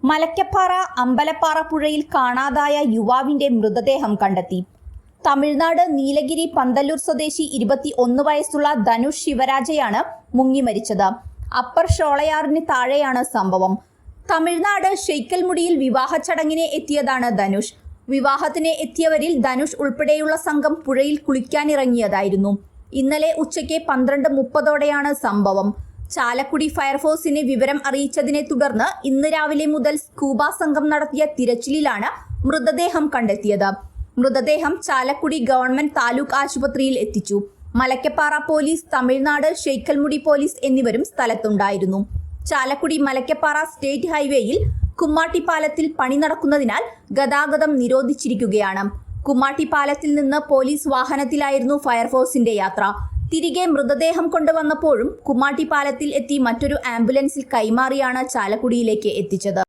മലക്കപ്പാറ അമ്പലപ്പാറ പുഴയിൽ കാണാതായ യുവാവിന്റെ മൃതദേഹം കണ്ടെത്തി. തമിഴ്നാട് നീലഗിരി പന്തല്ലൂർ സ്വദേശി 21 വയസ്സുള്ള ധനുഷ് ശിവരാജയാണ് മുങ്ങി മരിച്ചത്. അപ്പർ ഷോളയാറിന് താഴെയാണ് സംഭവം. തമിഴ്നാട് ഷെയ്ക്കൽമുടിയിൽ വിവാഹ ചടങ്ങിനെ എത്തിയതാണ് ധനുഷ്. വിവാഹത്തിന് എത്തിയവരിൽ ധനുഷ് ഉൾപ്പെടെയുള്ള സംഘം പുഴയിൽ കുളിക്കാനിറങ്ങിയതായിരുന്നു. ഇന്നലെ ഉച്ചയ്ക്ക് 12:30ഓടെയാണ് സംഭവം. ചാലക്കുടി ഫയർഫോഴ്സിനെ വിവരം അറിയിച്ചതിനെ തുടർന്ന് ഇന്ന് രാവിലെ മുതൽ സ്കൂബ സംഘം നടത്തിയ തിരച്ചിലിലാണ് മൃതദേഹം കണ്ടെത്തിയത്. മൃതദേഹം ചാലക്കുടി ഗവൺമെന്റ് താലൂക്ക് ആശുപത്രിയിൽ എത്തിച്ചു. മലക്കപ്പാറ പോലീസ്, തമിഴ്നാട് ഷെയ്ക്കൽമുടി പോലീസ് എന്നിവരും സ്ഥലത്തുണ്ടായിരുന്നു. ചാലക്കുടി മലക്കപ്പാറ സ്റ്റേറ്റ് ഹൈവേയിൽ കുമ്മാട്ടിപ്പാലത്തിൽ പണി നടക്കുന്നതിനാൽ ഗതാഗതം നിരോധിച്ചിരിക്കുകയാണ്. കുമ്മാട്ടിപ്പാലത്തിൽ നിന്ന് പോലീസ് വാഹനത്തിലായിരുന്നു ഫയർഫോഴ്സിന്റെ യാത്ര. തിരികെ മൃതദേഹം കൊണ്ടുവന്നപ്പോഴും കുമ്മാട്ടിപ്പാലത്തിൽ എത്തി മറ്റൊരു ആംബുലൻസിൽ കൈമാറിയാണ് ചാലക്കുടിയിലേക്ക് എത്തിച്ചത്.